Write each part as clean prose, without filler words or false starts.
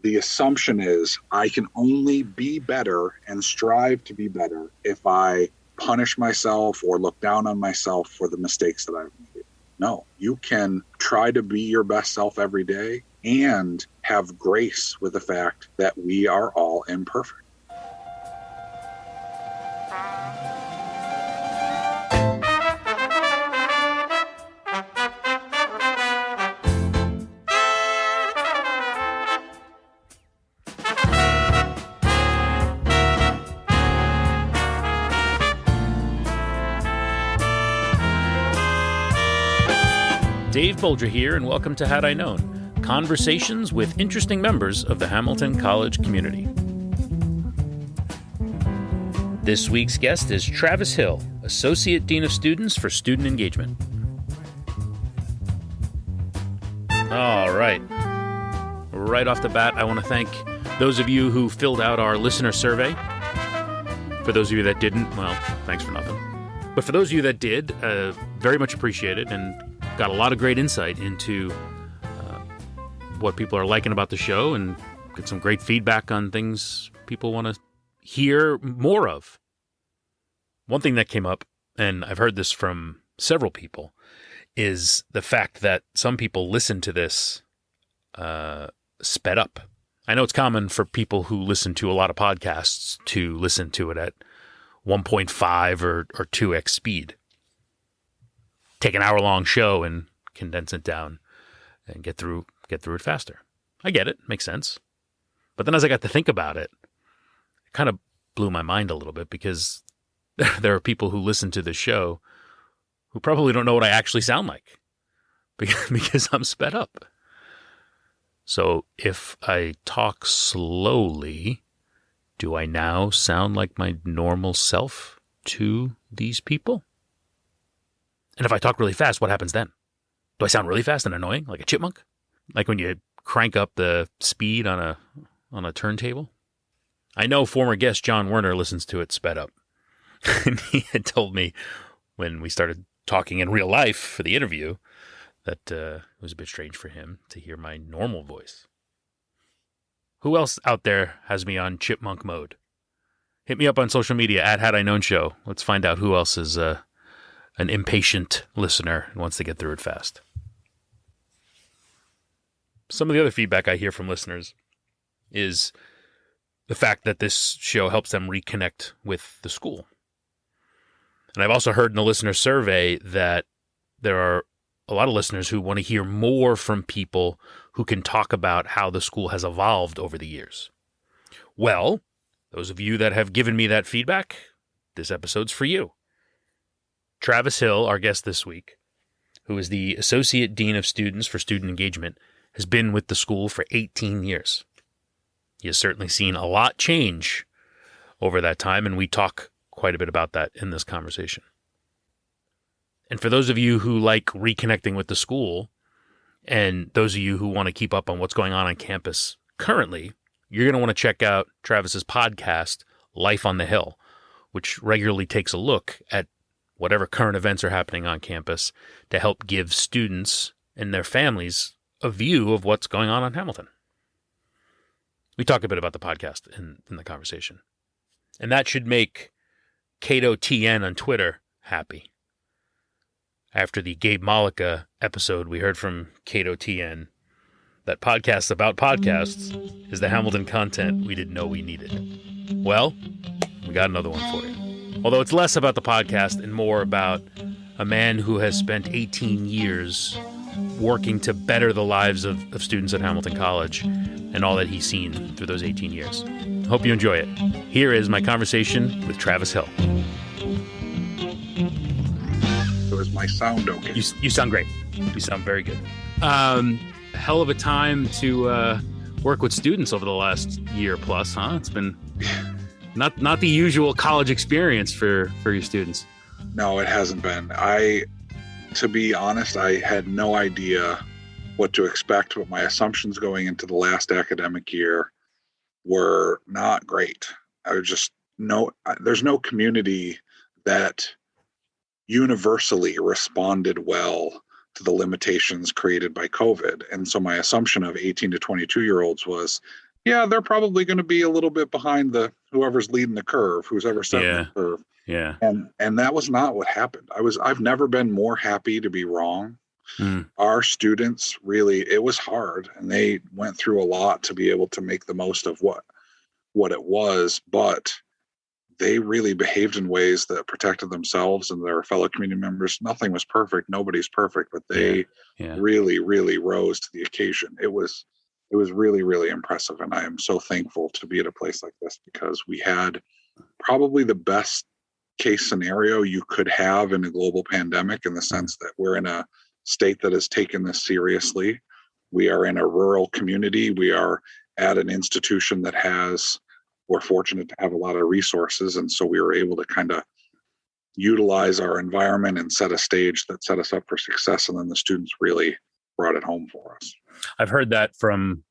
the assumption is I can only be better and strive to be better if I punish myself or look down on myself for the mistakes that I've made. No, you can try to be your best self every day and have grace with the fact that we are all imperfect. Dave Bolger here, and welcome to Had I Known, conversations with interesting members of the Hamilton College community. This week's guest is Travis Hill, Associate Dean of Students for Student Engagement. All right. Right off the bat, I want to thank those of you who filled out our listener survey. For those of you that didn't, well, thanks for nothing. But for those of you that did, very much appreciated, and got a lot of great insight into what people are liking about the show, and get some great feedback on things people want to hear more of. One thing that came up, and I've heard this from several people, is the fact that some people listen to this sped up. I know it's common for people who listen to a lot of podcasts to listen to it at 1.5 or 2x speed. Take an hour-long show and condense it down and get through it faster. I get it. Makes sense. But then as I got to think about it, it kind of blew my mind a little bit, because there are people who listen to the show who probably don't know what I actually sound like because I'm sped up. So if I talk slowly, do I now sound like my normal self to these people? And if I talk really fast, what happens then? Do I sound really fast and annoying, like a chipmunk? Like when you crank up the speed on a turntable? I know former guest John Werner listens to it sped up. And he had told me when we started talking in real life for the interview that it was a bit strange for him to hear my normal voice. Who else out there has me on chipmunk mode? Hit me up on social media at Had I Known Show. Let's find out who else is an impatient listener and wants to get through it fast. Some of the other feedback I hear from listeners is the fact that this show helps them reconnect with the school. And I've also heard in the listener survey that there are a lot of listeners who want to hear more from people who can talk about how the school has evolved over the years. Well, those of you that have given me that feedback, this episode's for you. Travis Hill, our guest this week, who is the Associate Dean of Students for Student Engagement, has been with the school for 18 years. He has certainly seen a lot change over that time, and we talk quite a bit about that in this conversation. And for those of you who like reconnecting with the school, and those of you who want to keep up on what's going on campus currently, you're going to want to check out Travis's podcast, Life on the Hill, which regularly takes a look at whatever current events are happening on campus to help give students and their families a view of what's going on in Hamilton. We talk a bit about the podcast in the conversation. And that should make Cato TN on Twitter happy. After the Gabe Malika episode, we heard from Cato TN that podcasts about podcasts is the Hamilton content we didn't know we needed. Well, we got another one for you. Although it's less about the podcast and more about a man who has spent 18 years working to better the lives of students at Hamilton College and all that he's seen through those 18 years. Hope you enjoy it. Here is my conversation with Travis Hill. Is my sound okay? You sound great. You sound very good. Hell of a time to work with students over the last year plus, huh? It's been not the usual college experience for your students. No, it hasn't been. To be honest, I had no idea what to expect, but my assumptions going into the last academic year were not great. There's no community that universally responded well to the limitations created by COVID. And so my assumption of 18 to 22-year-olds was, Yeah, they're probably going to be a little bit behind the whoever's leading the curve, who's ever setting Yeah. the curve. Yeah. And that was not what happened. I've never been more happy to be wrong. Mm. Our students really, it was hard, and they went through a lot to be able to make the most of what it was, but they really behaved in ways that protected themselves and their fellow community members. Nothing was perfect. Nobody's perfect, but they really, really rose to the occasion. It was really, really impressive. And I am so thankful to be at a place like this, because we had probably the best case scenario you could have in a global pandemic, in the sense that we're in a state that has taken this seriously. We are in a rural community. We are at an institution that we're fortunate to have a lot of resources. And so we were able to kind of utilize our environment and set a stage that set us up for success. And then the students really brought it home for us. I've heard that from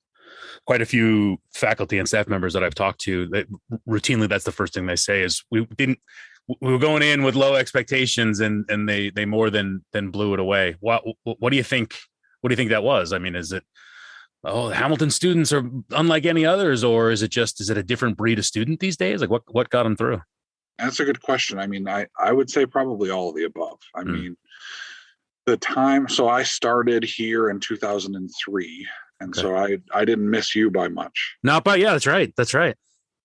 quite a few faculty and staff members that I've talked to. That routinely, that's the first thing they say is we were going in with low expectations, and they more than blew it away. What do you think? What do you think that was? I mean, is it, the Hamilton students are unlike any others, or is it a different breed of student these days? Like what got them through? That's a good question. I mean, I would say probably all of the above. I mean, so I started here in 2003, and so I didn't miss you by much. Not by, yeah, that's right.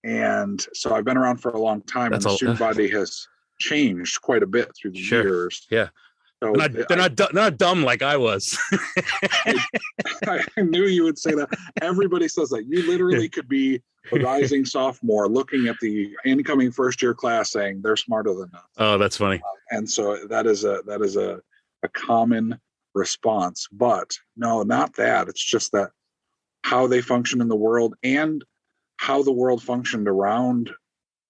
And so I've been around for a long time, and the student body has changed quite a bit through the years. Yeah. So they're not dumb like I was. I knew you would say that. Everybody says that. You literally could be a rising sophomore looking at the incoming first year class saying they're smarter than us. Oh, that's funny. And so that is a common response. But no, not that. It's just that how they function in the world and how the world functioned around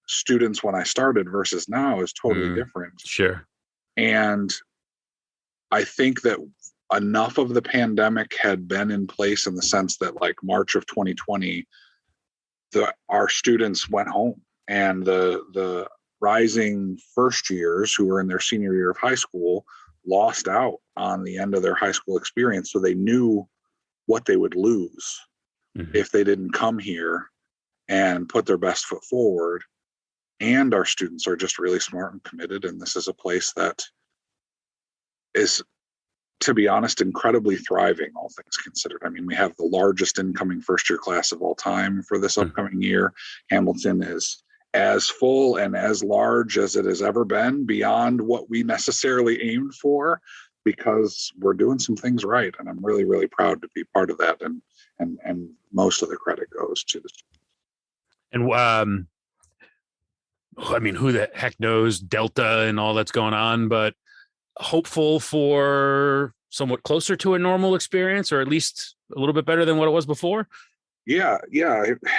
students when I started versus now is totally different. Sure. And I think that enough of the pandemic had been in place in the sense that, like, March of 2020, our students went home, and the rising first years who were in their senior year of high school lost out on the end of their high school experience. So they knew what they would lose if they didn't come here and put their best foot forward. And our students are just really smart and committed. And this is a place that is, to be honest, incredibly thriving, all things considered. I mean, we have the largest incoming first year class of all time for this upcoming year. Hamilton is as full and as large as it has ever been, beyond what we necessarily aimed for, because we're doing some things right. And I'm really, really proud to be part of that. And most of the credit goes to the students. And I mean, who the heck knows Delta and all that's going on, but hopeful for somewhat closer to a normal experience, or at least a little bit better than what it was before. Yeah.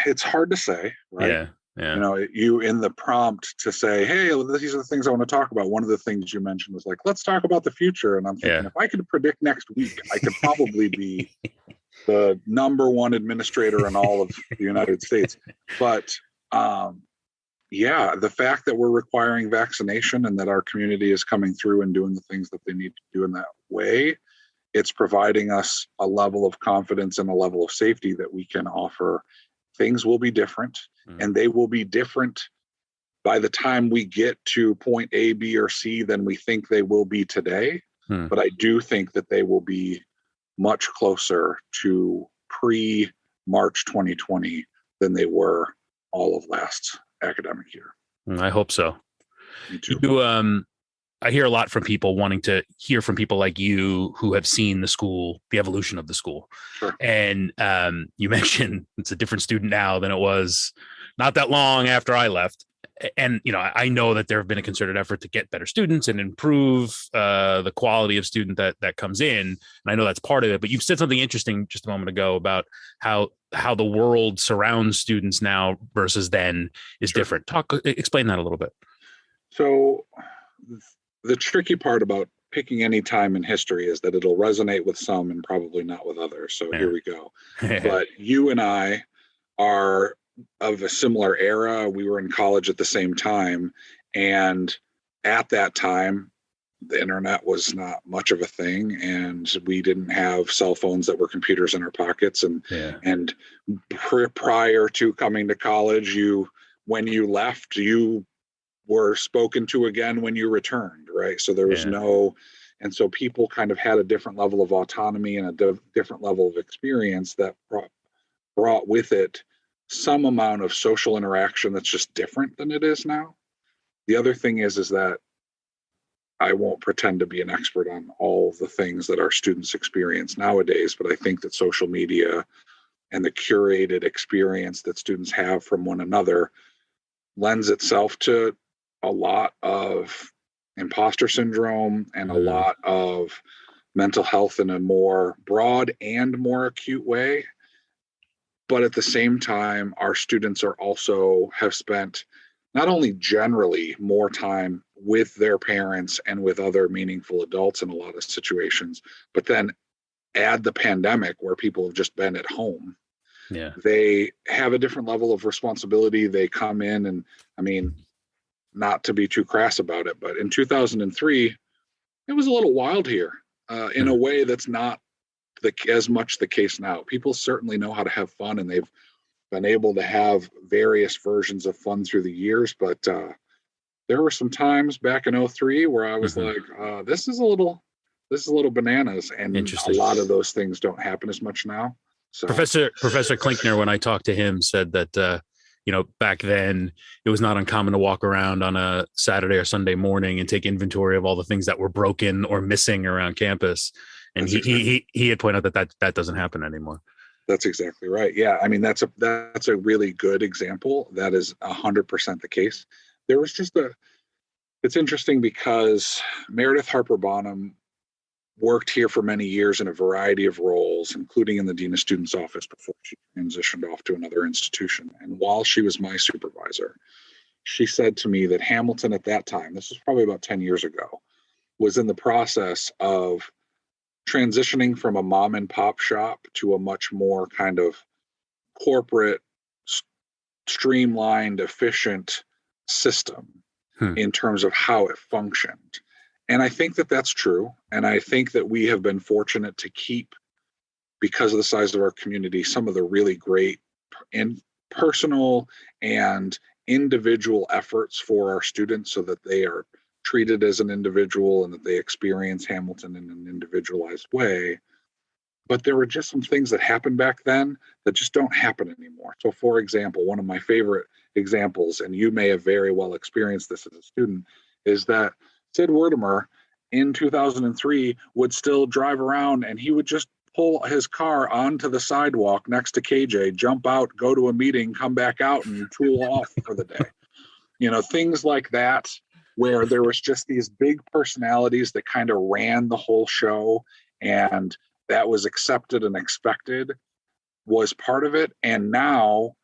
It's hard to say, right? Yeah. You know, you in the prompt to say, hey, these are the things I want to talk about. One of the things you mentioned was like, let's talk about the future. And I'm thinking, if I could predict next week, I could probably be the number one administrator in all of the United States. But the fact that we're requiring vaccination and that our community is coming through and doing the things that they need to do in that way, it's providing us a level of confidence and a level of safety that we can offer. Things will be different, and they will be different by the time we get to point A, B, or C than we think they will be today. But I do think that they will be much closer to pre-March 2020 than they were all of last academic year. I hope so. Me too. I hear a lot from people wanting to hear from people like you who have seen the school, the evolution of the school. Sure. And you mentioned it's a different student now than it was not that long after I left. And, you know, I know that there have been a concerted effort to get better students and improve the quality of student that comes in. And I know that's part of it, but you've said something interesting just a moment ago about how the world surrounds students now versus then is different. Explain that a little bit. So the tricky part about picking any time in history is that it'll resonate with some and probably not with others. So here we go. But you and I are of a similar era. We were in college at the same time. And at that time, the internet was not much of a thing, and we didn't have cell phones that were computers in our pockets. And prior to coming to college, when you left, you were spoken to again when you returned, right? So there was and so people kind of had a different level of autonomy and a different level of experience that brought with it some amount of social interaction that's just different than it is now. The other thing is that I won't pretend to be an expert on all the things that our students experience nowadays, but I think that social media and the curated experience that students have from one another lends itself to a lot of imposter syndrome and a lot of mental health in a more broad and more acute way. But at the same time, our students have spent not only generally more time with their parents and with other meaningful adults in a lot of situations, but then add the pandemic where people have just been at home. Yeah. They have a different level of responsibility. They come in and, I mean, not to be too crass about it, but in 2003, it was a little wild here in a way that's not as much the case now. People certainly know how to have fun, and they've been able to have various versions of fun through the years. But there were some times back in 2003 where I was like, this is a little bananas. And a lot of those things don't happen as much now. So Professor Klinkner, when I talked to him, said that, back then it was not uncommon to walk around on a Saturday or Sunday morning and take inventory of all the things that were broken or missing around campus. And he had pointed out that doesn't happen anymore. That's exactly right. Yeah. I mean, that's a really good example. That is 100% the case. There was just it's interesting because Meredith Harper Bonham worked here for many years in a variety of roles, including in the Dean of Students office before she transitioned off to another institution. And while she was my supervisor, she said to me that Hamilton at that time, this was probably about 10 years ago, was in the process of transitioning from a mom and pop shop to a much more kind of corporate, streamlined, efficient system in terms of how it functioned. And I think that that's true. And I think that we have been fortunate to keep, because of the size of our community, some of the really great personal and individual efforts for our students so that they are treated as an individual and that they experience Hamilton in an individualized way. But there were just some things that happened back then that just don't happen anymore. So for example, one of my favorite examples, and you may have very well experienced this as a student, is that Sid Werdemer in 2003 would still drive around and he would just pull his car onto the sidewalk next to KJ, jump out, go to a meeting, come back out and tool off for the day. Things like that, where there was just these big personalities that kind of ran the whole show, and that was accepted and expected, was part of it. And now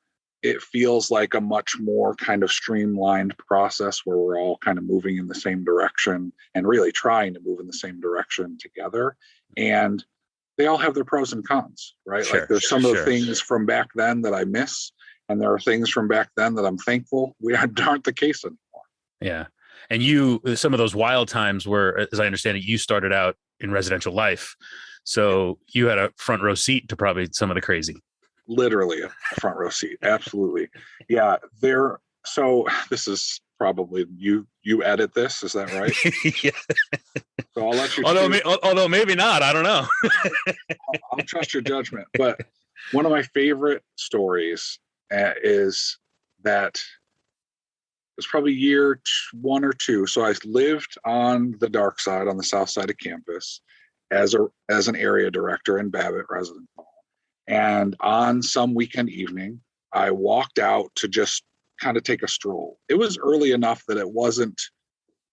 it feels like a much more kind of streamlined process where we're all kind of moving in the same direction and really trying to move in the same direction together. And they all have their pros and cons, right? Sure, like there's some of the things from back then that I miss, and there are things from back then that I'm thankful aren't the case anymore. Yeah. And some of those wild times were, as I understand it, you started out in residential life. So you had a front row seat to probably some of the crazy. Literally a front row seat. Absolutely. Yeah. So this is probably you edit this. Is that right? Yeah. So I'll let you. Although maybe not. I don't know. I'll trust your judgment. But one of my favorite stories is that it was probably year 1 or 2. So I lived on the dark side, on the south side of campus, as an area director in Babbitt Residence Hall. And on some weekend evening, I walked out to just kind of take a stroll. It was early enough that it wasn't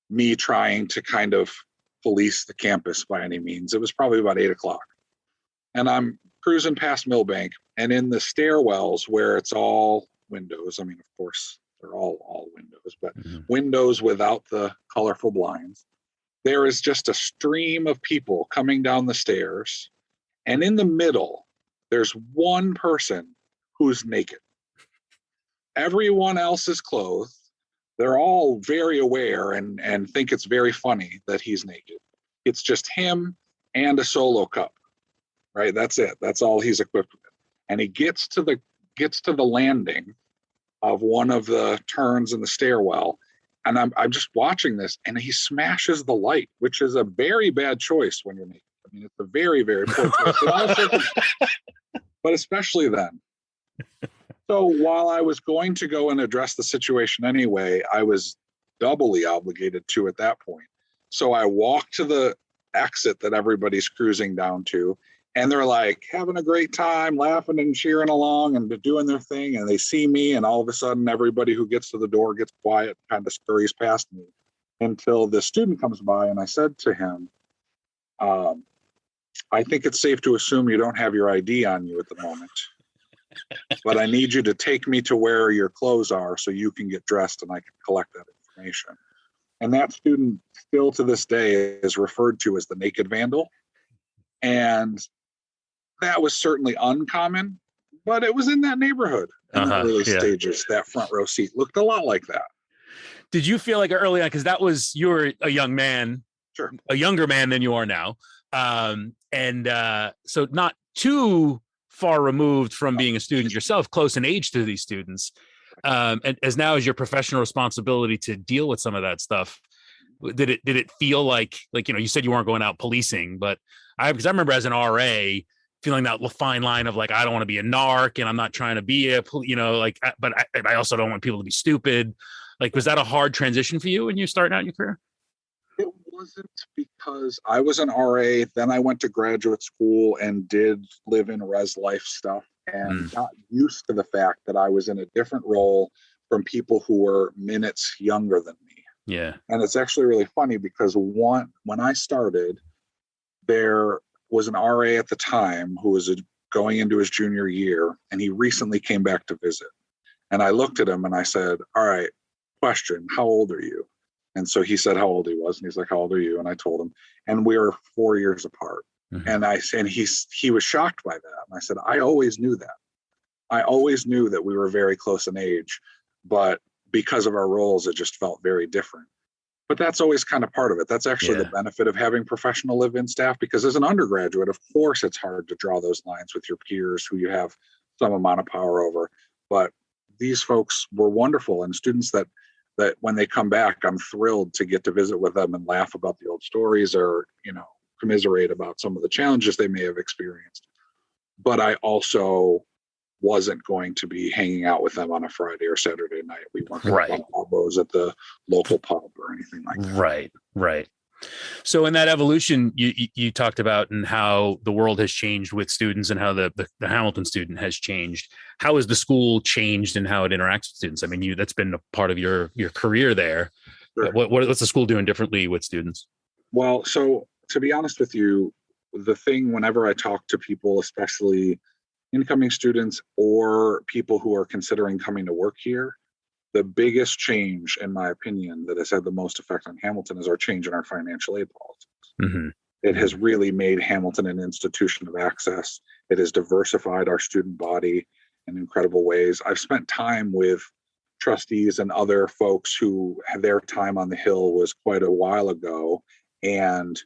me trying to kind of police the campus by any means. It was probably about 8:00. And I'm cruising past Millbank, and in the stairwells where it's all windows, I mean, of course, they're all windows, but windows without the colorful blinds, there is just a stream of people coming down the stairs. And in the middle, there's one person who's naked. Everyone else is clothed. they're all very aware and think it's very funny that he's naked. It's just him and a solo cup, right? That's it. That's all he's equipped with. And he gets to the landing of one of the turns in the stairwell, and I'm just watching this, and he smashes the light, which is a very bad choice when you're naked. I mean, it's a very, very poor choice, but especially then. So while I was going to go and address the situation anyway, I was doubly obligated to at that point. So I walked to the exit that everybody's cruising down to, and they're like having a great time, laughing and cheering along and doing their thing. And they see me, and all of a sudden, everybody who gets to the door gets quiet, kind of scurries past me until the student comes by. And I said to him, I think it's safe to assume you don't have your ID on you at the moment, but I need you to take me to where your clothes are so you can get dressed and I can collect that information. And that student still to this day is referred to as the naked vandal. And that was certainly uncommon, but it was in that neighborhood in the early stages. That front row seat looked a lot like that. Did you feel like early on, because you were a young man, sure, a younger man than you are now, so not too far removed from being a student yourself, close in age to these students, and as now as your professional responsibility to deal with some of that stuff, did it feel like you said you weren't going out policing, but because I remember as an RA feeling that fine line of like, I don't want to be a narc and I'm not trying to be but I also don't want people to be stupid. Like, was that a hard transition for you when you started out your career? It wasn't, because I was an RA, then I went to graduate school and did live in res life stuff and got used to the fact that I was in a different role from people who were minutes younger than me. Yeah. And it's actually really funny because when I started, there was an RA at the time who was going into his junior year, and he recently came back to visit. And I looked at him and I said, all right, question, how old are you? And so he said how old he was, and he's like, how old are you? And I told him, and we were 4 years apart. Mm-hmm. And he was shocked by that. And I said, I always knew that. I always knew that we were very close in age, but because of our roles, it just felt very different. But that's always kind of part of it. That's actually the benefit of having professional live-in staff, because as an undergraduate, of course, it's hard to draw those lines with your peers who you have some amount of power over. But these folks were wonderful, and students that when they come back, I'm thrilled to get to visit with them and laugh about the old stories, or, commiserate about some of the challenges they may have experienced. But I also wasn't going to be hanging out with them on a Friday or Saturday night. We weren't going to have elbows at the local pub or anything like that. Right. So in that evolution, you talked about and how the world has changed with students and how the Hamilton student has changed. How has the school changed and how it interacts with students? I mean, that's been a part of your career there. Sure. What's the school doing differently with students? Well, so to be honest with you, the thing whenever I talk to people, especially incoming students or people who are considering coming to work here, the biggest change, in my opinion, that has had the most effect on Hamilton is our change in our financial aid policies. Mm-hmm. It has really made Hamilton an institution of access. It has diversified our student body in incredible ways. I've spent time with trustees and other folks who their time on the Hill was quite a while ago. And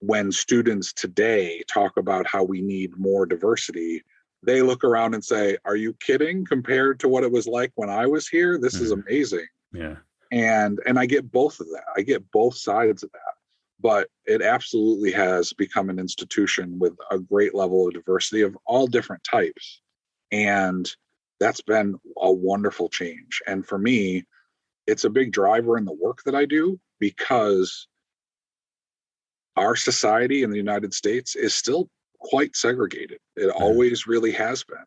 when students today talk about how we need more diversity, they look around and say, are you kidding? Compared to what it was like when I was here, this is amazing. Yeah. And I get both of that. I get both sides of that. But it absolutely has become an institution with a great level of diversity of all different types. And that's been a wonderful change. And for me, it's a big driver in the work that I do, because our society in the United States is still quite segregated. It always really has been.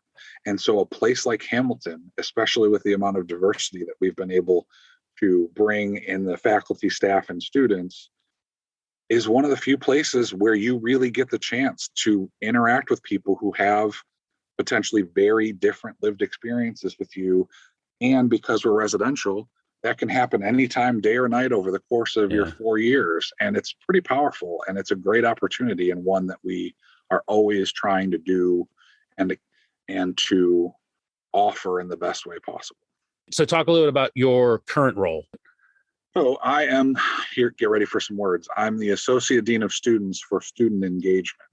And so a place like Hamilton, especially with the amount of diversity that we've been able to bring in the faculty, staff, and students, is one of the few places where you really get the chance to interact with people who have potentially very different lived experiences with you. And because we're residential, that can happen anytime, day or night, over the course of your 4 years. And it's pretty powerful, and it's a great opportunity, and one that we are always trying to do and to offer in the best way possible. So talk a little bit about your current role. So I am here, get ready for some words. I'm the Associate Dean of Students for Student Engagement.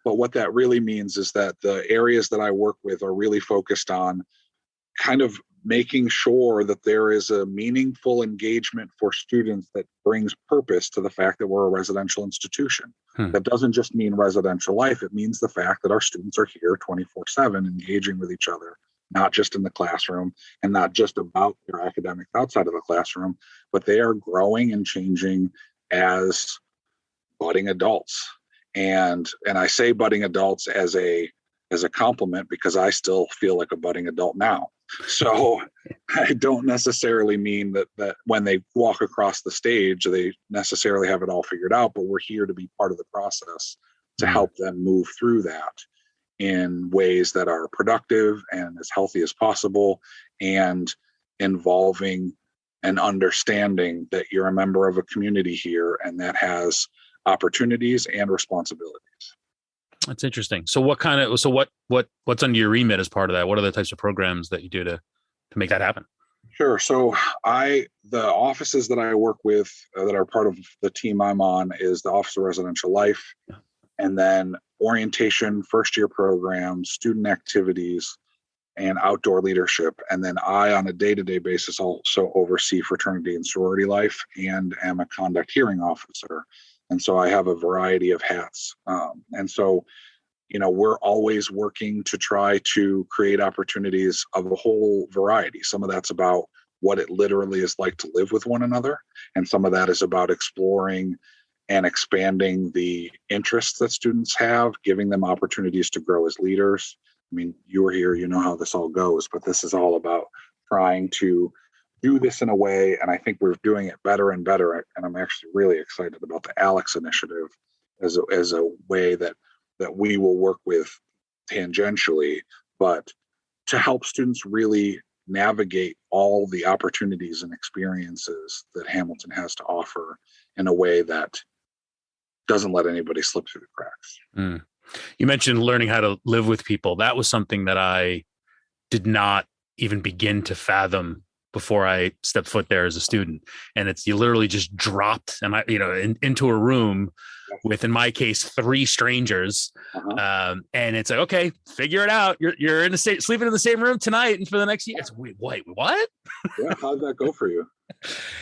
But what that really means is that the areas that I work with are really focused on kind of making sure that there is a meaningful engagement for students that brings purpose to the fact that we're a residential institution. That doesn't just mean residential life. It means the fact that our students are here 24/7 engaging with each other, not just in the classroom and not just about their academics outside of the classroom, but they are growing and changing as budding adults. And I say budding adults as a compliment because I still feel like a budding adult now. So I don't necessarily mean that when they walk across the stage, they necessarily have it all figured out, but we're here to be part of the process to help them move through that in ways that are productive and as healthy as possible, and involving and understanding that you're a member of a community here and that has opportunities and responsibilities. That's interesting. So what's under your remit as part of that? What are the types of programs that you do to make that happen? Sure. So the offices that I work with that are part of the team I'm on is the Office of Residential Life, and then orientation, first year programs, student activities, and outdoor leadership. And then I, on a day-to-day basis, also oversee fraternity and sorority life and am a conduct hearing officer. And so I have a variety of hats. And so, we're always working to try to create opportunities of a whole variety. Some of that's about what it literally is like to live with one another. And some of that is about exploring and expanding the interests that students have, giving them opportunities to grow as leaders. I mean, you were here, you know how this all goes, but this is all about trying to do this in a way, and I think we're doing it better and better. And I'm actually really excited about the Alex initiative as a way that we will work with tangentially, but to help students really navigate all the opportunities and experiences that Hamilton has to offer in a way that doesn't let anybody slip through the cracks. You mentioned learning how to live with people. That was something that I did not even begin to fathom before I stepped foot there as a student. And you literally just dropped into a room with, in my case, 3 strangers. And it's like, okay, figure it out. You're in sleeping in the same room tonight and for the next year. It's wait, what? Yeah, how'd that go for you?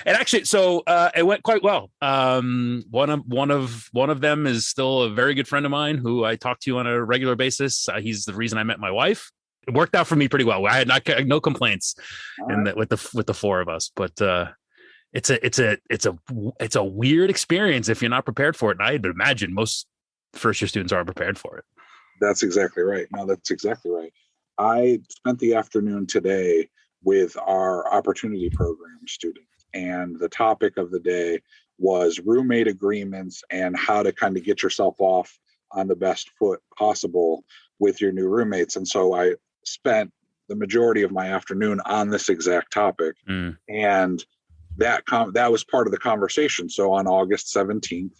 And actually, so it went quite well. One of them is still a very good friend of mine who I talk to on a regular basis. He's the reason I met my wife. It worked out for me pretty well. I had no complaints with the 4 of us, but it's a weird experience if you're not prepared for it. And I'd imagine most first year students aren't prepared for it. That's exactly right. No, that's exactly right. I spent the afternoon today with our opportunity program students, and the topic of the day was roommate agreements and how to kind of get yourself off on the best foot possible with your new roommates. And so I spent the majority of my afternoon on this exact topic. And that was part of the conversation. So on August 17th,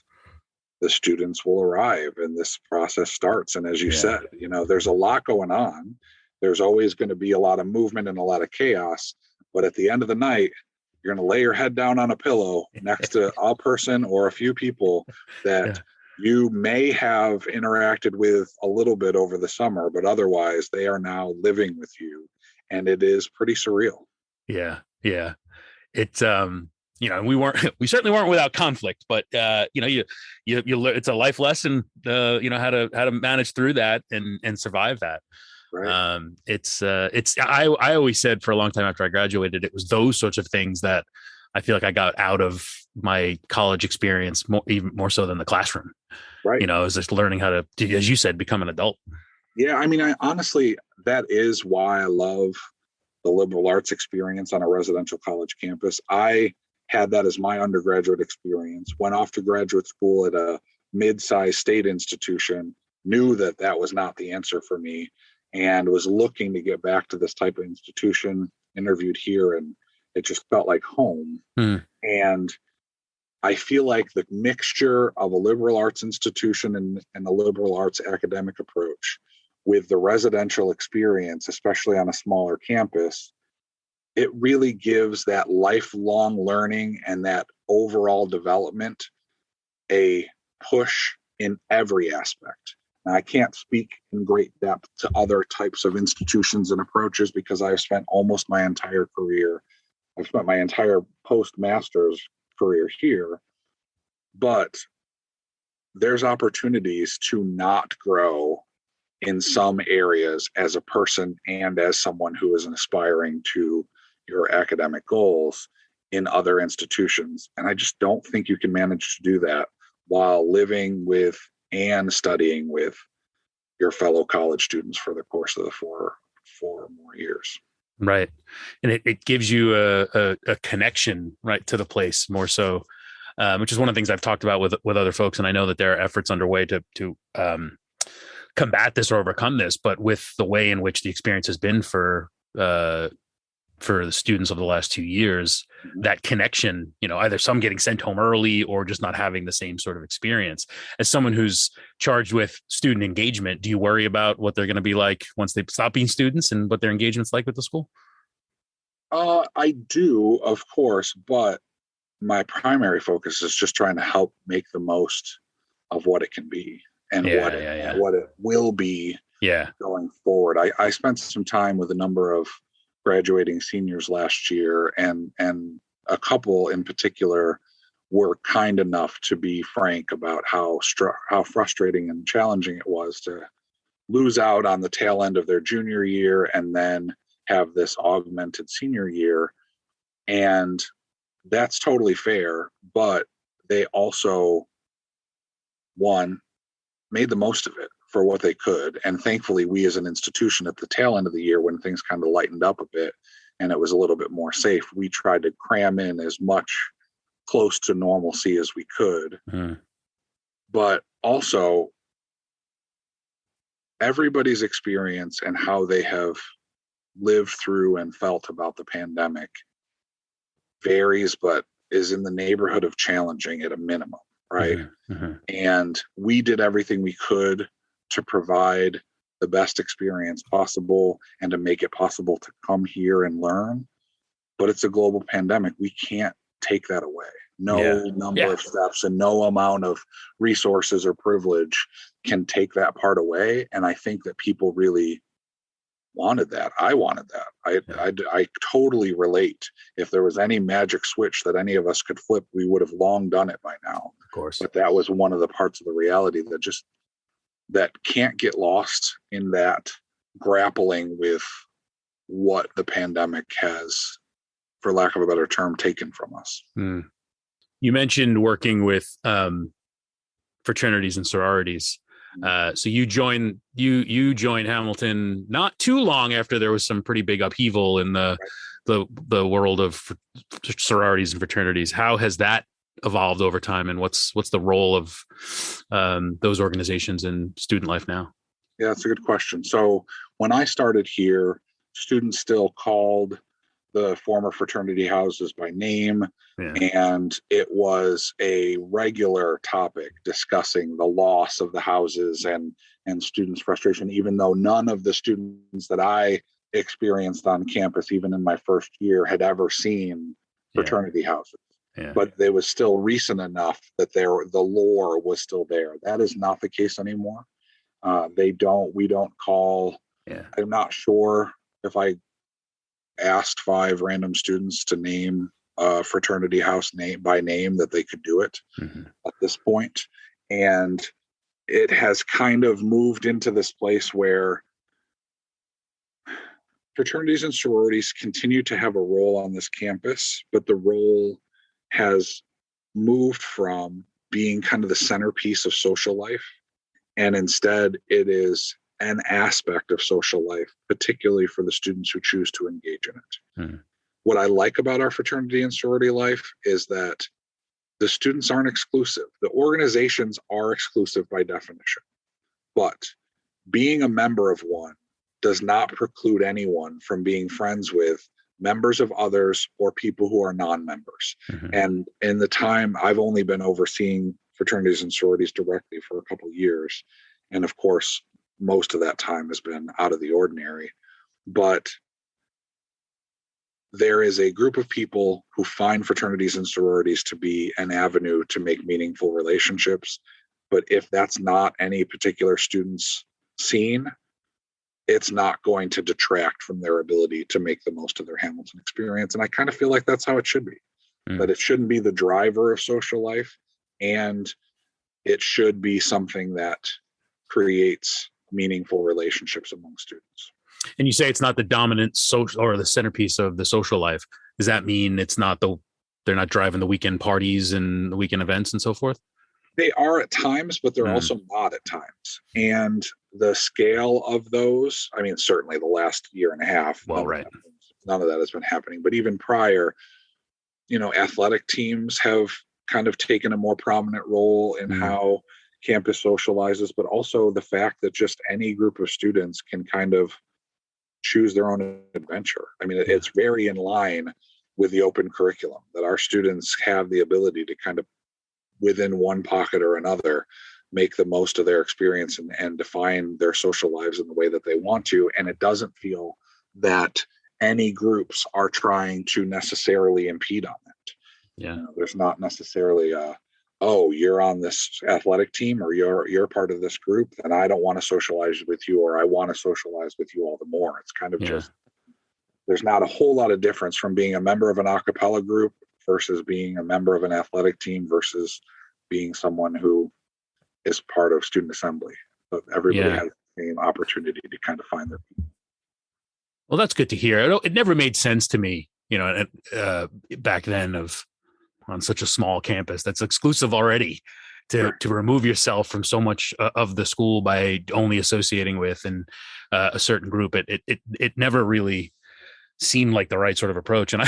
the students will arrive and this process starts. And as you said, there's a lot going on. There's always going to be a lot of movement and a lot of chaos. But at the end of the night, you're going to lay your head down on a pillow next to a person or a few people that you may have interacted with a little bit over the summer, but otherwise they are now living with you. And it is pretty surreal. Yeah. It's, we certainly weren't without conflict, but you it's a life lesson, how to manage through that and survive that. Right. I always said for a long time after I graduated, it was those sorts of things that I feel like I got out of my college experience even more so than the classroom. Right. It was just learning how to, as you said, become an adult. Yeah. I mean, honestly, that is why I love the liberal arts experience on a residential college campus. I had that as my undergraduate experience, went off to graduate school at a mid-sized state institution, knew that was not the answer for me, and was looking to get back to this type of institution, interviewed here, and it just felt like home. And I feel like the mixture of a liberal arts institution and a liberal arts academic approach with the residential experience, especially on a smaller campus, it really gives that lifelong learning and that overall development a push in every aspect. Now, I can't speak in great depth to other types of institutions and approaches because I've spent almost my entire career, I've spent my entire postmaster's career here, but there's opportunities to not grow in some areas as a person and as someone who is aspiring to your academic goals in other institutions. And I just don't think you can manage to do that while living with and studying with your fellow college students for the course of the four more years. Right. And it gives you a connection, right, to the place more so, which is one of the things I've talked about with other folks. And I know that there are efforts underway to combat this or overcome this, but with the way in which the experience has been for the students of the last 2 years, that connection, either some getting sent home early or just not having the same sort of experience. As someone who's charged with student engagement, do you worry about what they're going to be like once they stop being students and what their engagement's like with the school? I do, of course, but my primary focus is just trying to help make the most of what it can be and what it will be going forward. I spent some time with a number of graduating seniors last year, and a couple in particular were kind enough to be frank about how frustrating and challenging it was to lose out on the tail end of their junior year and then have this augmented senior year. And that's totally fair, but they also, one, made the most of it for what they could. And thankfully, we as an institution at the tail end of the year, when things kind of lightened up a bit and it was a little bit more safe, we tried to cram in as much close to normalcy as we could. But also, everybody's experience and how they have lived through and felt about the pandemic varies, but is in the neighborhood of challenging at a minimum, right? And we did everything we could to provide the best experience possible and to make it possible to come here and learn. But it's a global pandemic. We can't take that away. No number of steps and no amount of resources or privilege can take that part away. And I think that people really wanted that. I wanted that. I totally relate. If there was any magic switch that any of us could flip, we would have long done it by now. Of course. But that was one of the parts of the reality that can't get lost in that grappling with what the pandemic has, for lack of a better term, taken from us. You mentioned working with fraternities and sororities. So you joined Hamilton not too long after there was some pretty big upheaval in the world of sororities and fraternities. How has that evolved over time, and what's the role of those organizations in student life now? Yeah, that's a good question. So when I started here, students still called the former fraternity houses by name, and it was a regular topic discussing the loss of the houses and students' frustration, even though none of the students that I experienced on campus, even in my first year, had ever seen fraternity houses. But they was still recent enough that the lore was still there. That is not the case anymore. We don't call. I'm not sure if I asked 5 random students to name a fraternity house name by name that they could do it at this point. And it has kind of moved into this place where fraternities and sororities continue to have a role on this campus, but the role has moved from being kind of the centerpiece of social life, and instead it is an aspect of social life, particularly for the students who choose to engage in it. What I like about our fraternity and sorority life is that the students aren't exclusive. The organizations are exclusive by definition, but being a member of one does not preclude anyone from being friends with members of others or people who are non-members. And in the time I've only been overseeing fraternities and sororities directly for a couple of years, and of course most of that time has been out of the ordinary, but there is a group of people who find fraternities and sororities to be an avenue to make meaningful relationships. But if that's not any particular student's scene, it's not going to detract from their ability to make the most of their Hamilton experience. And I kind of feel like that's how it should be. That it shouldn't be the driver of social life, and it should be something that creates meaningful relationships among students. And you say it's not the dominant social or the centerpiece of the social life. Does that mean they're not driving the weekend parties and the weekend events and so forth? They are at times, but they're also not at times. And the scale of those, I mean, certainly the last year and a half, none of that has been happening. But even prior, athletic teams have kind of taken a more prominent role in how campus socializes, but also the fact that just any group of students can kind of choose their own adventure. I mean, it's very in line with the open curriculum that our students have the ability to kind of, within one pocket or another, make the most of their experience and define their social lives in the way that they want to. And it doesn't feel that any groups are trying to necessarily impede on it. Yeah. There's not necessarily you're on this athletic team or you're part of this group, and I don't want to socialize with you, or I want to socialize with you all the more. It's kind of just, there's not a whole lot of difference from being a member of an a cappella group versus being a member of an athletic team versus being someone who is part of student assembly. But everybody has the same opportunity to kind of find their people. Well, that's good to hear. It never made sense to me, back then on such a small campus that's exclusive already to remove yourself from so much of the school by only associating with a certain group. It never really seemed like the right sort of approach. And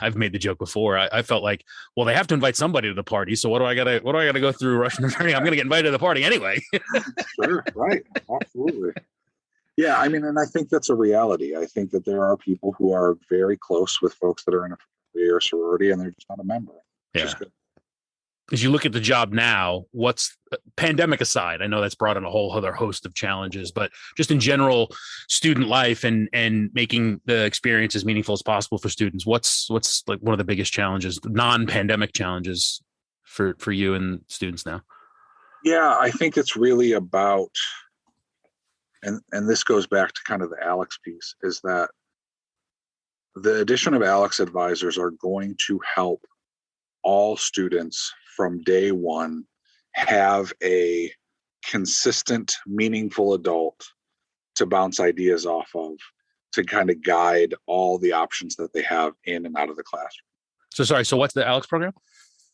I've made the joke before. I felt like, well, they have to invite somebody to the party. So what do I gotta go through Russian attorney? I'm going to get invited to the party anyway. Sure. Right. Absolutely. Yeah. I mean, and I think that's a reality. I think that there are people who are very close with folks that are in a fraternity or sorority, and they're just not a member. Which is good. As you look at the job now, what's pandemic aside? I know that's brought in a whole other host of challenges, but just in general, student life and making the experience as meaningful as possible for students. What's like one of the biggest challenges, non-pandemic challenges for you and students now? Yeah, I think it's really about, and this goes back to kind of the ALEX piece, is that the addition of ALEX advisors are going to help all students from day one have a consistent, meaningful adult to bounce ideas off of, to kind of guide all the options that they have in and out of the classroom. So what's the ALEX program?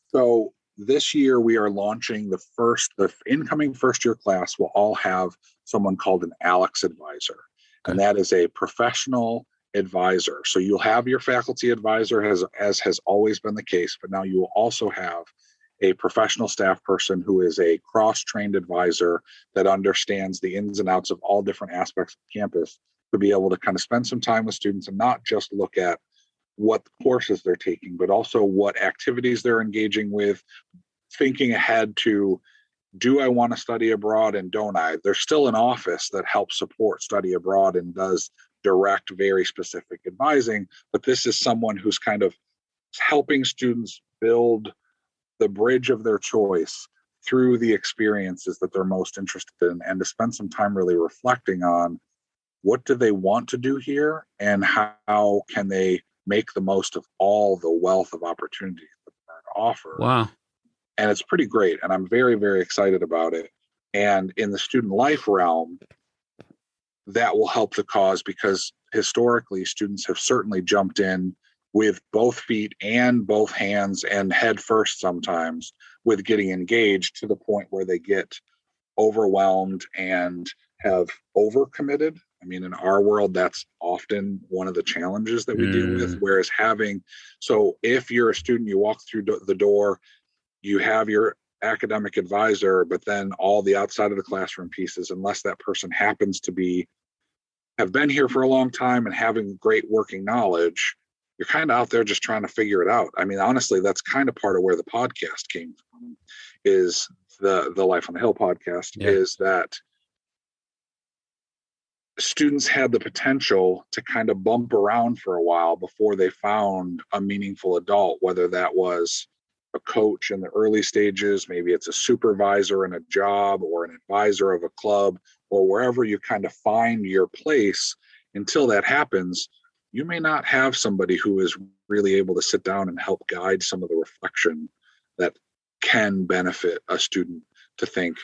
So this year we are launching the incoming first year class will all have someone called an ALEX advisor. Okay. And that is a professional advisor. So you'll have your faculty advisor as has always been the case, but now you will also have a professional staff person who is a cross-trained advisor that understands the ins and outs of all different aspects of campus, to be able to kind of spend some time with students and not just look at what courses they're taking, but also what activities they're engaging with, thinking ahead to, do I want to study abroad and don't I? There's still an office that helps support study abroad and does direct, very specific advising, but this is someone who's kind of helping students build the bridge of their choice through the experiences that they're most interested in, and to spend some time really reflecting on what do they want to do here and how can they make the most of all the wealth of opportunities that are offered. Wow. And it's pretty great. And I'm very, very excited about it. And in the student life realm, that will help the cause, because historically students have certainly jumped in with both feet and both hands and head first sometimes with getting engaged, to the point where they get overwhelmed and have overcommitted. I mean, in our world, that's often one of the challenges that we deal with. Whereas so if you're a student, you walk through the door, you have your academic advisor, but then all the outside of the classroom pieces, unless that person happens to have been here for a long time and having great working knowledge, you're kind of out there just trying to figure it out. I mean, honestly, that's kind of part of where the podcast came from, is the Life on the Hill podcast, is that students had the potential to kind of bump around for a while before they found a meaningful adult, whether that was a coach in the early stages, maybe it's a supervisor in a job or an advisor of a club, or wherever you kind of find your place. Until that happens, you may not have somebody who is really able to sit down and help guide some of the reflection that can benefit a student to think,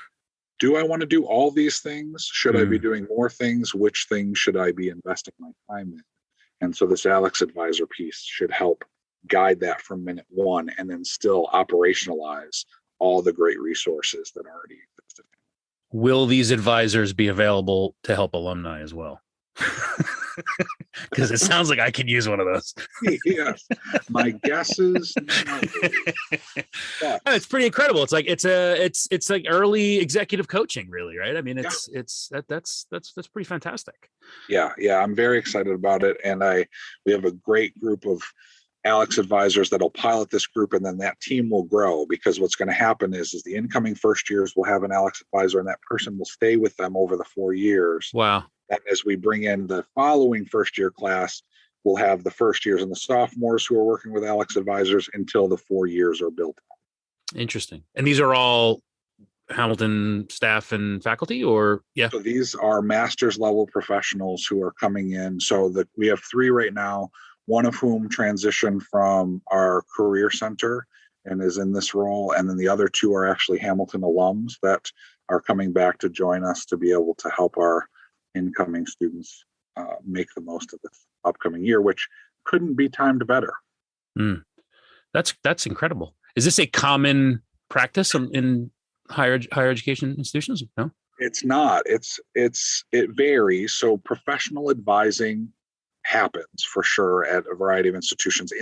do I want to do all these things? Should I be doing more things? Which things should I be investing my time in? And so this ALEC advisor piece should help guide that from minute one, and then still operationalize all the great resources that already exist. Will these advisors be available to help alumni as well? Because it sounds like I could use one of those. Yes, my guess is no. But it's pretty incredible. It's like early executive coaching, really, right? I mean, that's pretty fantastic. Yeah, I'm very excited about it, and we have a great group of ALEC advisors that'll pilot this group, and then that team will grow, because what's going to happen is the incoming first years will have an ALEC advisor, and that person will stay with them over the 4 years. Wow. And as we bring in the following first year class, we'll have the first years and the sophomores who are working with ALEC advisors until the 4 years are built. Interesting. And these are all Hamilton staff and faculty, or So these are master's level professionals who are coming in. So we have 3 right now, one of whom transitioned from our career center and is in this role. And then the other 2 are actually Hamilton alums that are coming back to join us to be able to help our incoming students make the most of this upcoming year, which couldn't be timed better. That's incredible. Is this a common practice in higher education institutions? No, it's not. It varies. So professional advising happens for sure at a variety of institutions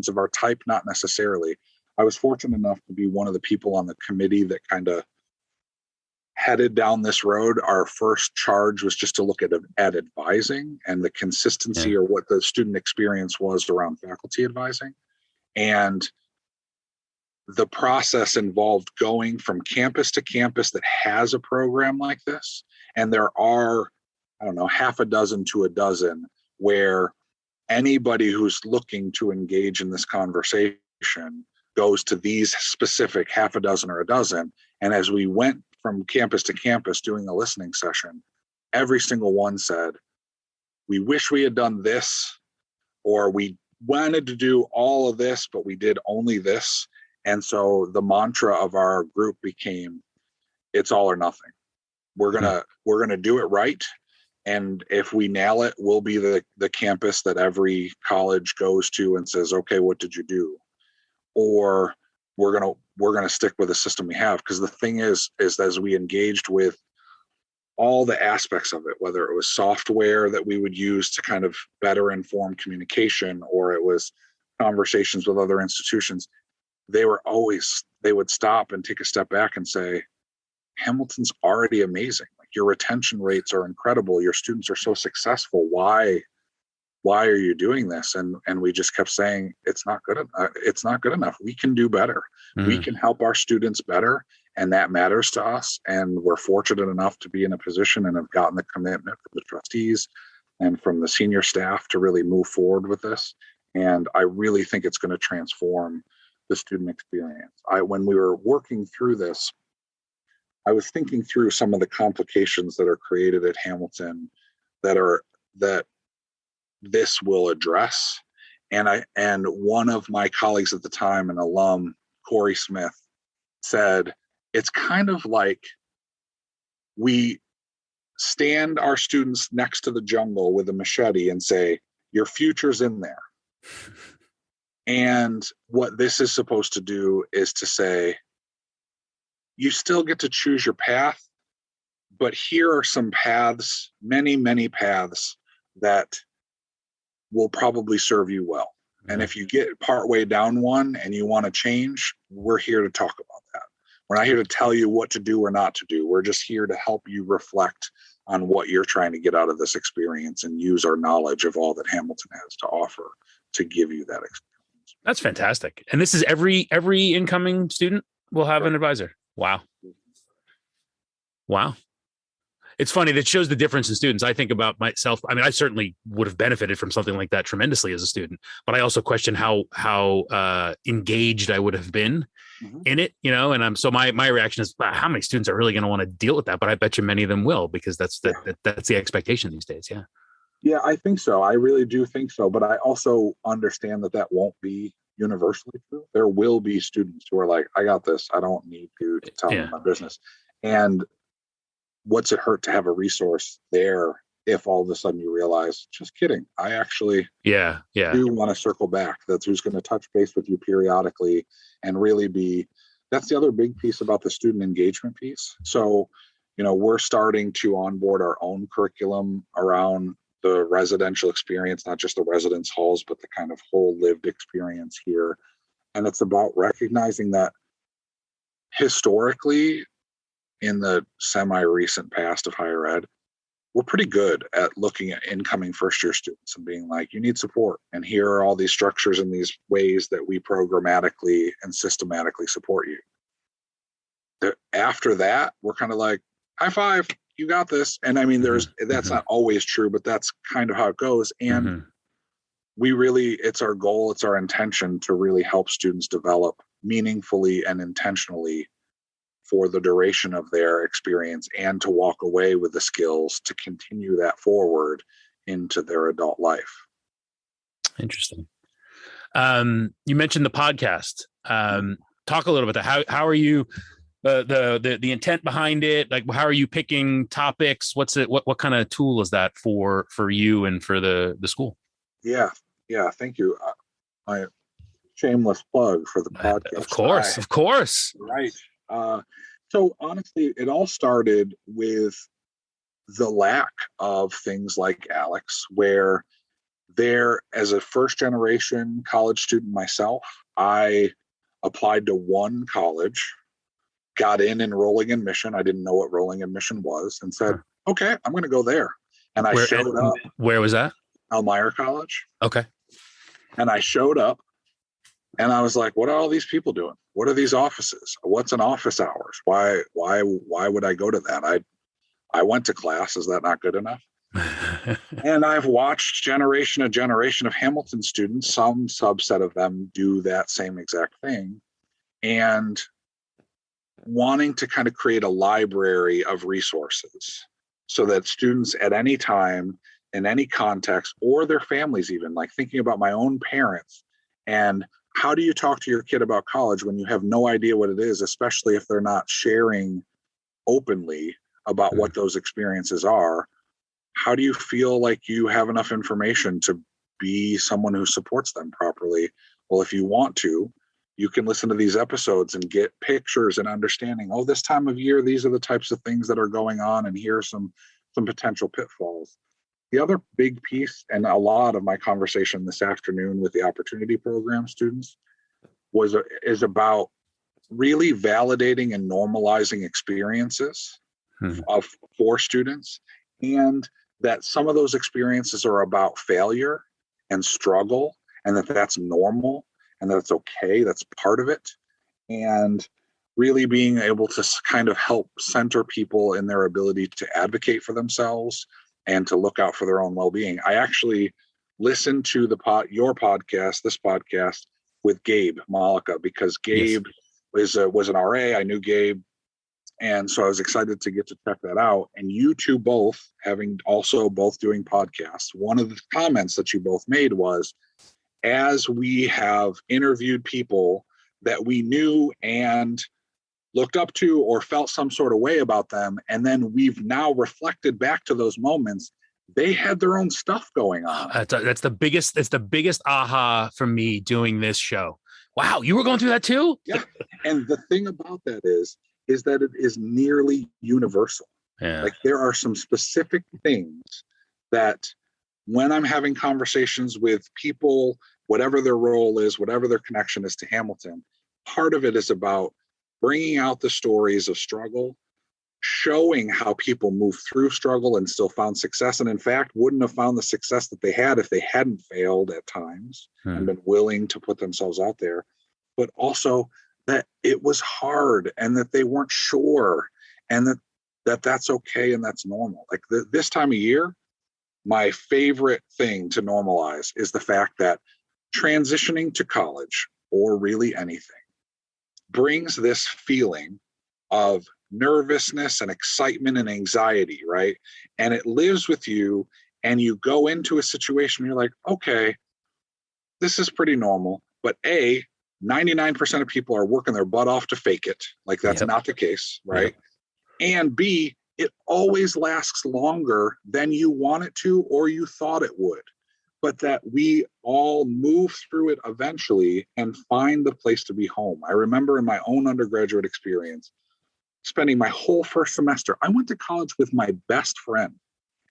of our type, not necessarily. I was fortunate enough to be one of the people on the committee that kind of headed down this road. Our first charge was just to look at advising and the consistency or what the student experience was around faculty advising. And the process involved going from campus to campus that has a program like this. And there are, half a dozen to a dozen where anybody who's looking to engage in this conversation goes to these specific half a dozen or a dozen. And as we went from campus to campus doing a listening session, every single one said, we wish we had done this, or we wanted to do all of this, but we did only this. And so the mantra of our group became, it's all or nothing. We're gonna do it right. And if we nail it, we'll be the campus that every college goes to and says, okay, what did you do? Or we're gonna stick with the system we have. Because the thing is as we engaged with all the aspects of it, whether it was software that we would use to kind of better inform communication, or it was conversations with other institutions, they would stop and take a step back and say, Hamilton's already amazing. Like, your retention rates are incredible. Your students are so successful. Why are you doing this? And we just kept saying, it's not good enough. It's not good enough. We can do better. We can help our students better. And that matters to us. And we're fortunate enough to be in a position and have gotten the commitment from the trustees and from the senior staff to really move forward with this. And I really think it's going to transform the student experience. When we were working through this, I was thinking through some of the complications that are created at Hamilton that this will address. And one of my colleagues at the time, an alum, Corey Smith, said, it's kind of like we stand our students next to the jungle with a machete and say, your future's in there. And what this is supposed to do is to say, you still get to choose your path, but here are some paths, many, many paths that will probably serve you well. And if you get partway down one and you want to change, we're here to talk about that. We're not here to tell you what to do or not to do. We're just here to help you reflect on what you're trying to get out of this experience and use our knowledge of all that Hamilton has to offer to give you that experience. That's fantastic. And this is every incoming student will have an advisor. Wow. It's funny, that shows the difference in students. I think about myself. I mean, I certainly would have benefited from something like that tremendously as a student, but I also question how engaged I would have been in it, and so my reaction is, wow, how many students are really going to want to deal with that? But I bet you many of them will, because that's the expectation these days. Yeah. Yeah, I think so. I really do think so. But I also understand that won't be universally true. There will be students who are like, I got this. I don't need you to tell me my business. And what's it hurt to have a resource there if all of a sudden you realize, just kidding, I actually do want to circle back. That's who's going to touch base with you periodically and really that's the other big piece about the student engagement piece. So, we're starting to onboard our own curriculum around the residential experience, not just the residence halls, but the kind of whole lived experience here. And it's about recognizing that historically, in the semi-recent past of higher ed, we're pretty good at looking at incoming first-year students and being like, you need support. And here are all these structures and these ways that we programmatically and systematically support you. After that, we're kind of like, high five, you got this. And I mean, that's not always true, but that's kind of how it goes. And it's our goal, it's our intention to really help students develop meaningfully and intentionally for the duration of their experience, and to walk away with the skills to continue that forward into their adult life. Interesting. You mentioned the podcast. Talk a little bit about that. How are you, the intent behind it? Like, how are you picking topics? What's it? What kind of tool is that for you and for the school? Yeah. Thank you. My shameless plug for the podcast. Of course. Right. So honestly, it all started with the lack of things like ALEKS, where as a first generation college student myself, I applied to one college, got in Rolling and Mission. I didn't know what Rolling and Mission was, and said, okay, I'm going to go there. And I showed up. Where was that? Elmira College. Okay. And I showed up. And I was like, what are all these people doing? What are these offices? What's an office hours? Why would I go to that? I went to class. Is that not good enough? And I've watched generation of Hamilton students, some subset of them do that same exact thing. And wanting to kind of create a library of resources so that students at any time, in any context, or their families even, like thinking about my own parents, and how do you talk to your kid about college when you have no idea what it is, especially if they're not sharing openly about what those experiences are? How do you feel like you have enough information to be someone who supports them properly? Well, if you want to, you can listen to these episodes and get pictures and understanding, this time of year, these are the types of things that are going on, and here are some potential pitfalls. The other big piece, and a lot of my conversation this afternoon with the Opportunity Program students is about really validating and normalizing experiences for students, and that some of those experiences are about failure and struggle, and that's normal and that's okay, that's part of it. And really being able to kind of help center people in their ability to advocate for themselves and to look out for their own well-being. I actually listened to your podcast, this podcast, with Gabe Malika, because Gabe was an RA. I knew Gabe, and so I was excited to get to check that out. And you two both, having also both doing podcasts, one of the comments that you both made was, as we have interviewed people that we knew and looked up to or felt some sort of way about them, and then we've now reflected back to those moments, they had their own stuff going on. That's the biggest aha for me doing this show. Wow, you were going through that too? Yeah. And the thing about that is that it is nearly universal. Yeah. Like, there are some specific things that when I'm having conversations with people, whatever their role is, whatever their connection is to Hamilton, part of it is about bringing out the stories of struggle, showing how people move through struggle and still found success, and in fact wouldn't have found the success that they had if they hadn't failed at times and been willing to put themselves out there, but also that it was hard and that they weren't sure, and that that's okay and that's normal. Like this time of year, my favorite thing to normalize is the fact that transitioning to college, or really anything, brings this feeling of nervousness and excitement and anxiety, right? And it lives with you, and you go into a situation, you're like, okay, this is pretty normal. But 99% of people are working their butt off to fake it. Like that's not the case, right? Yep. And B, it always lasts longer than you want it to or you thought it would. But that we all move through it eventually and find the place to be home. I remember in my own undergraduate experience, spending my whole first semester, I went to college with my best friend,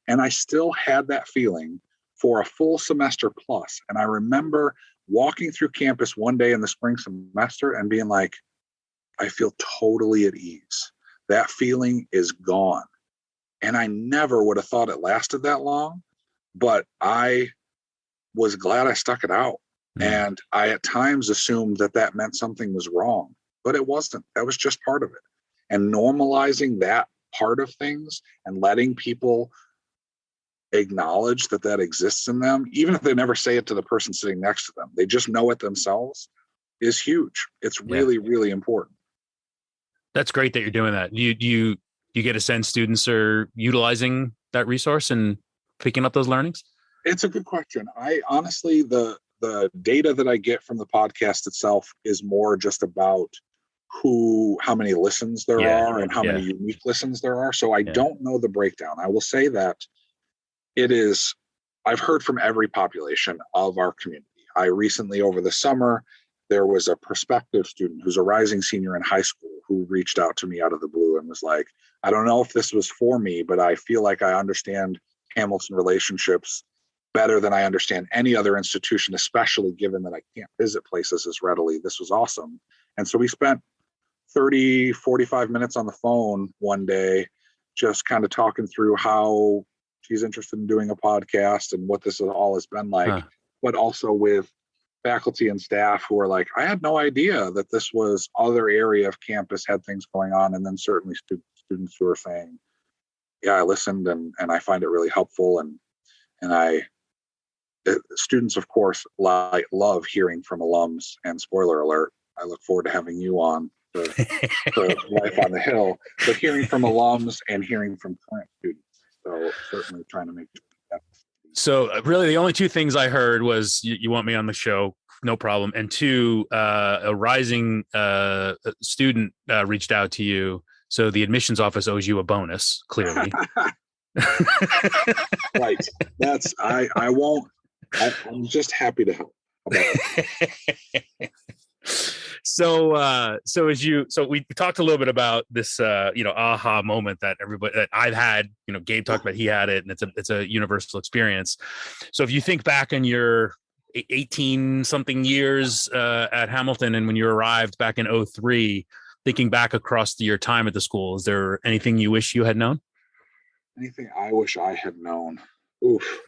and I still had that feeling for a full semester plus. And I remember walking through campus one day in the spring semester and being like, I feel totally at ease. That feeling is gone. And I never would have thought it lasted that long, but I was glad I stuck it out. And I at times assumed that meant something was wrong, but it wasn't. That was just part of it. And normalizing that part of things and letting people acknowledge that exists in them, even if they never say it to the person sitting next to them, they just know it themselves, is huge. It's really, really important. That's great that you're doing that. You get a sense students are utilizing that resource and picking up those learnings? It's a good question. I honestly, the data that I get from the podcast itself is more just about how many listens there are and how many unique listens there are. So I don't know the breakdown. I will say that I've heard from every population of our community. I recently, over the summer, there was a prospective student who's a rising senior in high school who reached out to me out of the blue and was like, I don't know if this was for me, but I feel like I understand Hamilton relationships better than I understand any other institution, especially given that I can't visit places as readily. This was awesome. And so we spent 30, 45 minutes on the phone one day, just kind of talking through how she's interested in doing a podcast and what this all has been like, but also with faculty and staff who are like, I had no idea that this was other area of campus had things going on. And then certainly students who are saying, yeah, I listened and I find it really helpful. And students, of course, love hearing from alums, and spoiler alert, I look forward to having you on for Life on the Hill, but hearing from alums and hearing from current students. So certainly trying to make that. So really the only two things I heard was you want me on the show, no problem. And two, a rising student reached out to you. So the admissions office owes you a bonus, clearly. Right. I'm just happy to help. So we talked a little bit about this, aha moment that I've had, Gabe talked about, he had it, and it's a universal experience. So if you think back in your 18 something years at Hamilton, and when you arrived back in 2003, thinking back across your time at the school, is there anything you wish you had known? Anything I wish I had known? Oof.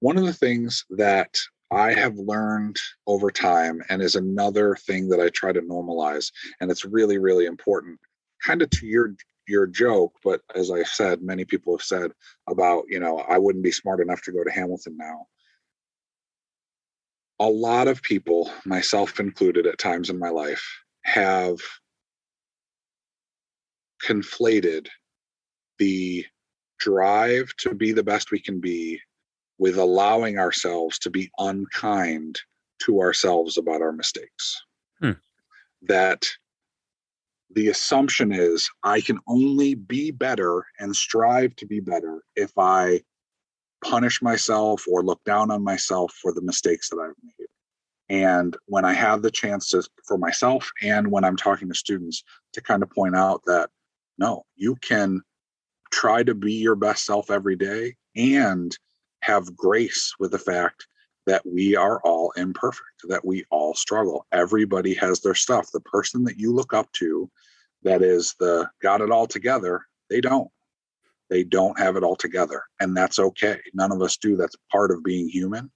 One of the things that I have learned over time, and is another thing that I try to normalize, and it's really, really important, kind of to your joke, but as I said, many people have said about, I wouldn't be smart enough to go to Hamilton now. A lot of people, myself included at times in my life, have conflated the drive to be the best we can be with allowing ourselves to be unkind to ourselves about our mistakes. That the assumption is I can only be better and strive to be better if I punish myself or look down on myself for the mistakes that I've made. And when I have the chance for myself, and when I'm talking to students, to kind of point out that, no, you can try to be your best self every day and have grace with the fact that we are all imperfect, that we all struggle. Everybody has their stuff. The person that you look up to that is got it all together, they don't have it all together. And that's okay. None of us do. That's part of being human.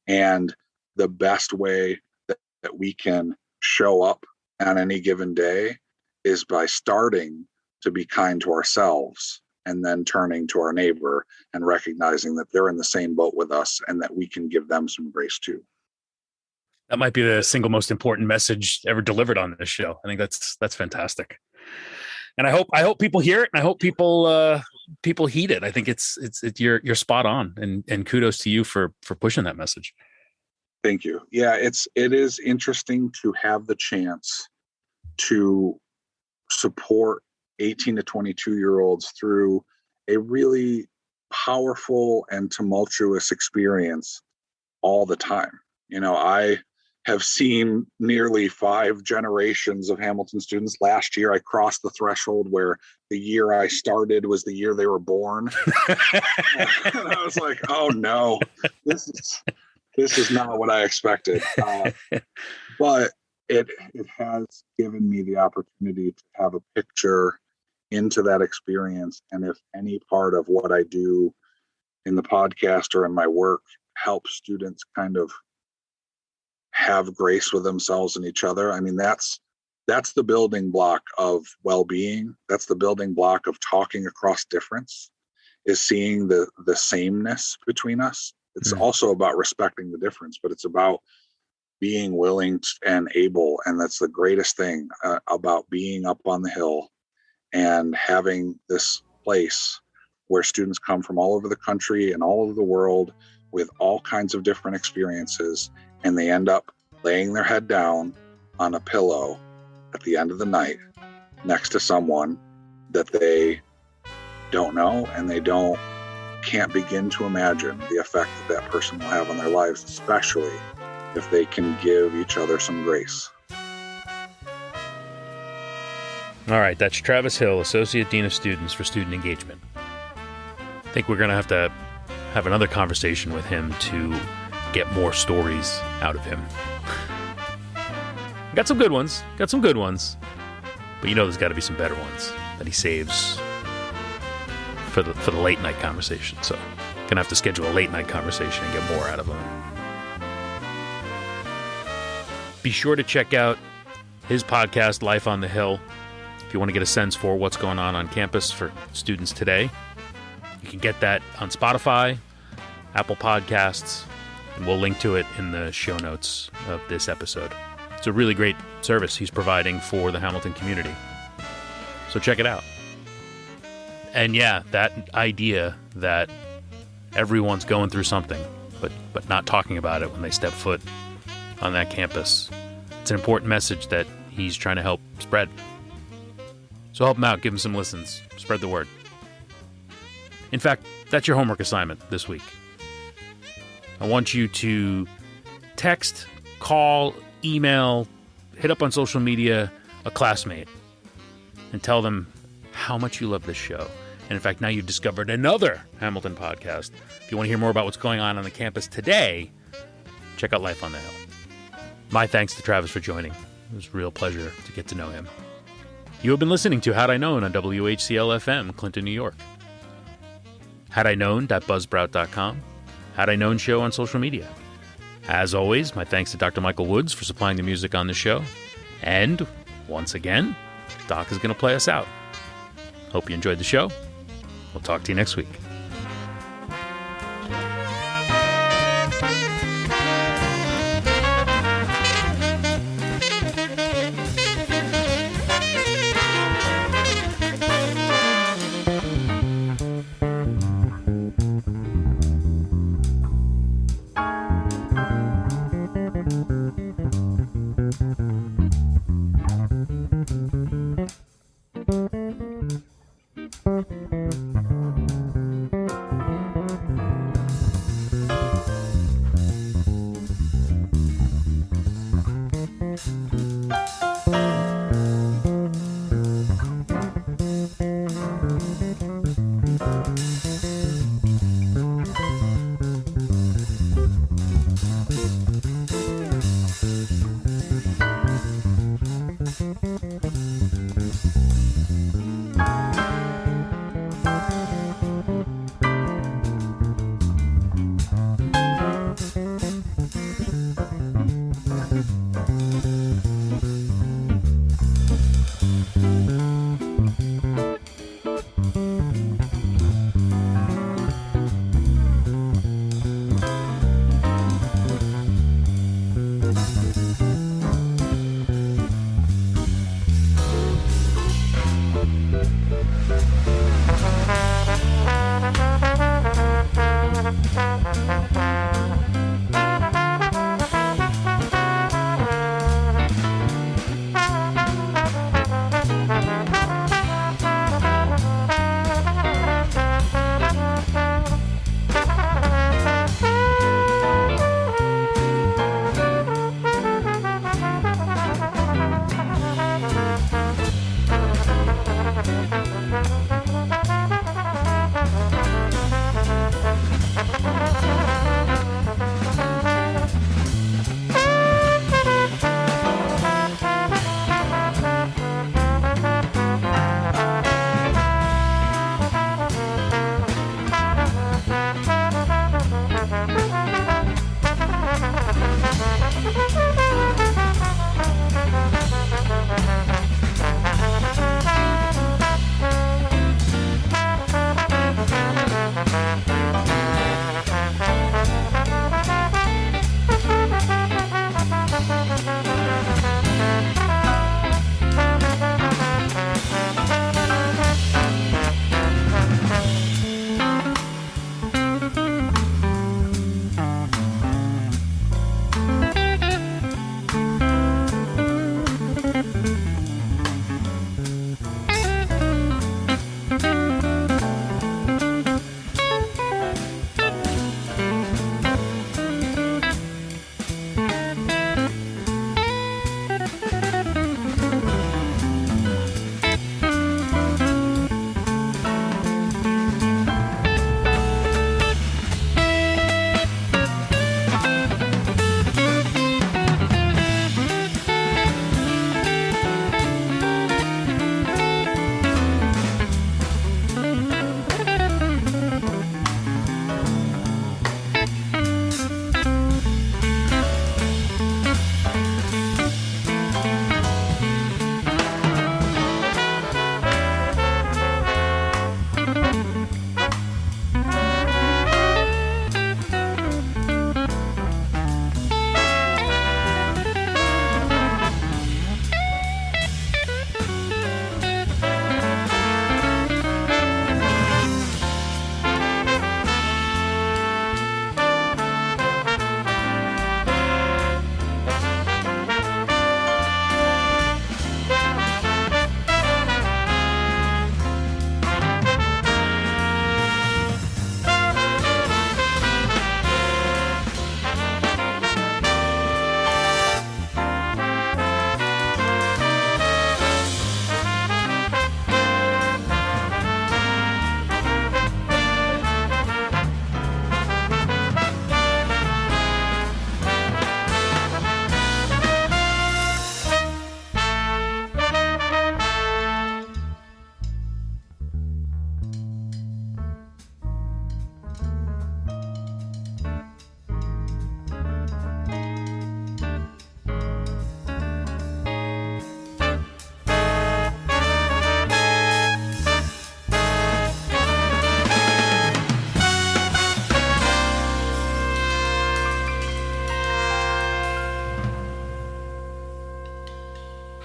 And the best way that we can show up on any given day is by starting to be kind to ourselves, and then turning to our neighbor and recognizing that they're in the same boat with us and that we can give them some grace too. That might be the single most important message ever delivered on this show. I think that's fantastic. And I hope people hear it, and I hope people heed it. I think it's you're spot on, and kudos to you for pushing that message. Thank you. Yeah, it is interesting to have the chance to support 18 to 22-year-olds through a really powerful and tumultuous experience all the time. I have seen nearly 5 generations of Hamilton students. Last year, I crossed the threshold where the year I started was the year they were born. And I was like, oh no, this is not what I expected. But it has given me the opportunity to have a picture into that experience. And if any part of what I do in the podcast or in my work helps students kind of have grace with themselves and each other, I mean, that's the building block of well-being. That's the building block of talking across difference, is seeing the sameness between us. It's also about respecting the difference, but it's about being willing and able. And that's the greatest thing about being up on the hill and having this place where students come from all over the country and all over the world with all kinds of different experiences, and they end up laying their head down on a pillow at the end of the night next to someone that they don't know, and they can't begin to imagine the effect that person will have on their lives, especially if they can give each other some grace. All right, that's Travis Hill, Associate Dean of Students for Student Engagement. I think we're going to have another conversation with him to get more stories out of him. Got some good ones, but there's got to be some better ones that he saves for the late night conversation. So gonna have to schedule a late night conversation and get more out of him. Be sure to check out his podcast, Life on the Hill, if you want to get a sense for what's going on campus for students today. You can get that on Spotify, Apple Podcasts, and we'll link to it in the show notes of this episode. It's a really great service he's providing for the Hamilton community. So check it out. And yeah, that idea that everyone's going through something, but not talking about it when they step foot on that campus, it's an important message that he's trying to help spread. So help him out, give him some listens, spread the word. In fact, that's your homework assignment this week. I want you to text, call, email, hit up on social media a classmate and tell them how much you love this show. And in fact, now you've discovered another Hamilton podcast. If you want to hear more about what's going on the campus today, check out Life on the Hill. My thanks to Travis for joining. It was a real pleasure to get to know him. You have been listening to Had I Known on WHCL-FM, Clinton, New York. HadIKnown.buzzsprout.com. Had I Known show on social media. As always, my thanks to Dr. Michael Woods for supplying the music on the show. And, once again, Doc is going to play us out. Hope you enjoyed the show. We'll talk to you next week.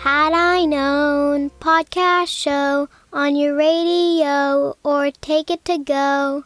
Had I Known podcast show on your radio or take it to go.